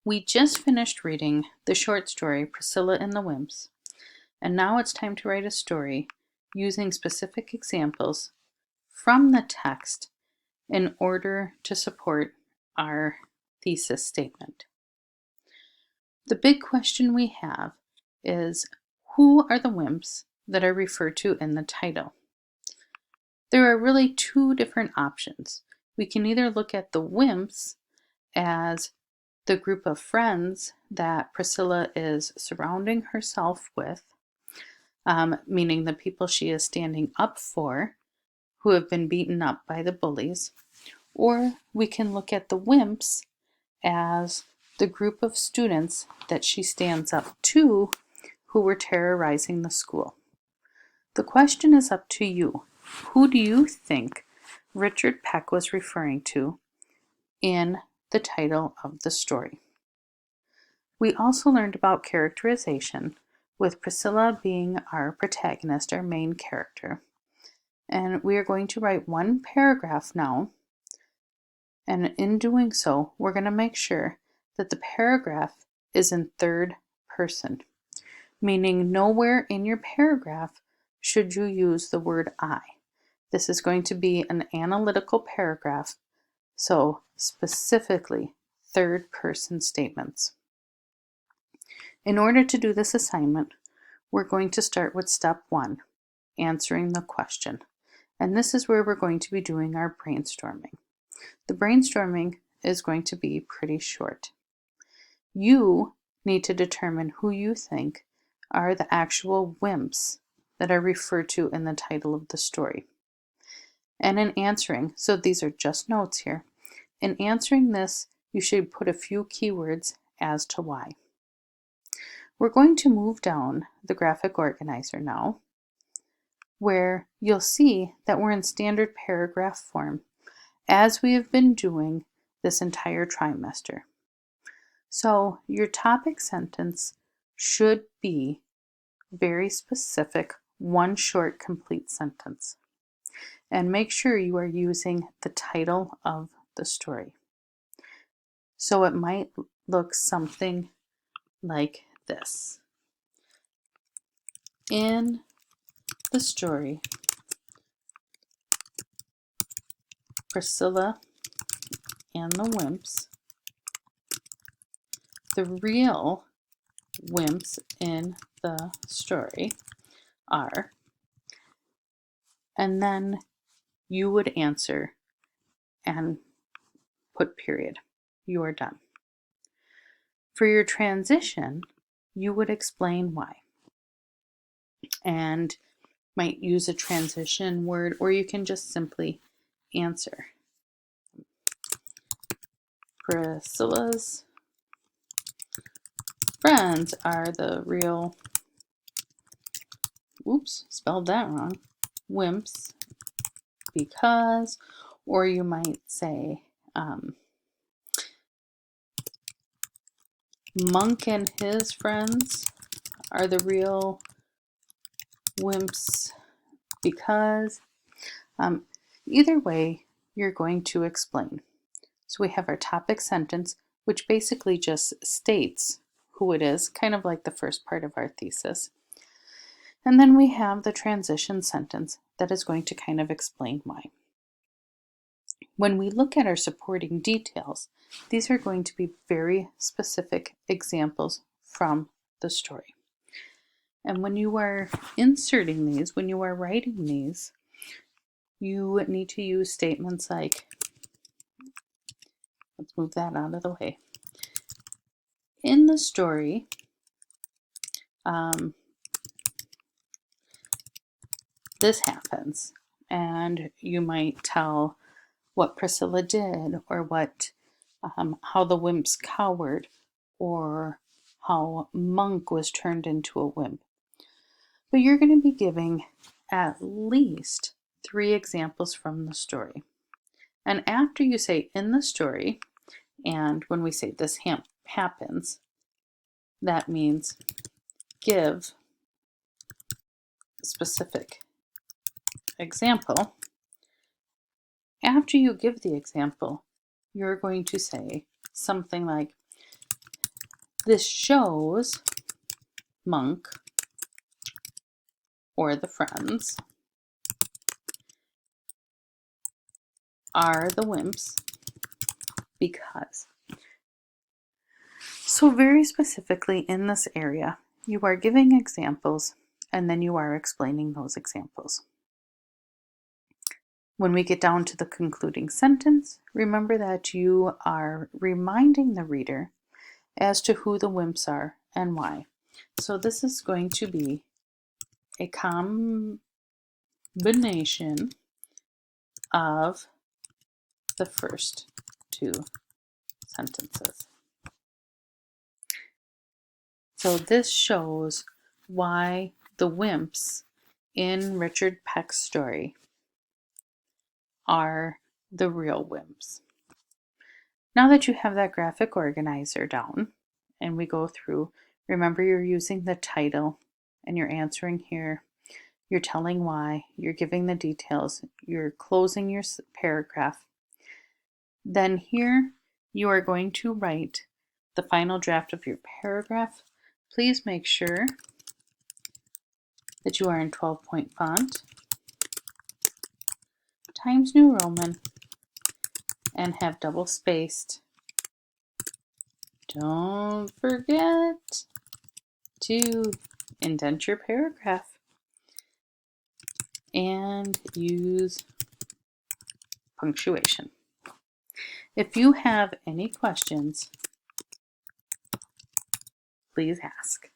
We just finished reading the short story Priscilla and the Wimps, and now it's time to write a story using specific examples from the text in order to support our thesis statement. The big question we have is, who are the wimps that are referred to in the title? There are really two different options. We can either look at the wimps as the group of friends that Priscilla is surrounding herself with, meaning the people she is standing up for who have been beaten up by the bullies. Or we can look at the wimps as the group of students that she stands up to who were terrorizing the school. The question is up to you. Who do you think Richard Peck was referring to in the title of the story? We also learned about characterization, with Priscilla being our protagonist, our main character. And we are going to write one paragraph now. And in doing so, we're going to make sure that the paragraph is in third person, meaning nowhere in your paragraph should you use the word I. This is going to be an analytical paragraph, so specifically third person statements. In order to do this assignment, we're going to start with step 1, answering the question. And this is where we're going to be doing our brainstorming. The brainstorming is going to be pretty short. You need to determine who you think are the actual wimps that are referred to in the title of the story. And in answering, so these are just notes here, in answering this, you should put a few keywords as to why. We're going to move down the graphic organizer now, where you'll see that we're in standard paragraph form, as we have been doing this entire trimester. So your topic sentence should be very specific, one short complete sentence. And make sure you are using the title of the story. So it might look something like this. In the story, Priscilla and the Wimps, the real wimps in the story are, and then you would answer and put period. You are done. For your transition, you would explain why, and might use a transition word, or you can just simply answer. Priscilla's friends are the real, spelled that wrong, wimps because, or you might say, Monk and his friends are the real wimps because. Either way, you're going to explain. So we have our topic sentence, which basically just states who it is, kind of like the first part of our thesis. And then we have the transition sentence that is going to kind of explain why. When we look at our supporting details, these are going to be very specific examples from the story. And when you are inserting these, when you are writing these, you need to use statements like, let's move that out of the way. In the story, this happens, and you might tell what Priscilla did, or what, how the wimps cowered, or how Monk was turned into a wimp. But you're going to be giving at least 3 examples from the story. And after you say in the story, and when we say this happens, that means give a specific example. After you give the example, you're going to say something like, This shows Monk or the friends are the wimps because. So very specifically in this area, you are giving examples and then you are explaining those examples. When we get down to the concluding sentence, remember that you are reminding the reader as to who the wimps are and why. So this is going to be a combination of the first two sentences. So this shows why the wimps in Richard Peck's story are the real wimps. Now that you have that graphic organizer down and we go through, remember you're using the title and you're answering here. You're telling why, you're giving the details, you're closing your paragraph. Then here you are going to write the final draft of your paragraph. Please make sure that you are in 12-point font, Times New Roman, and have double spaced. Don't forget to indent your paragraph and use punctuation. If you have any questions, please ask.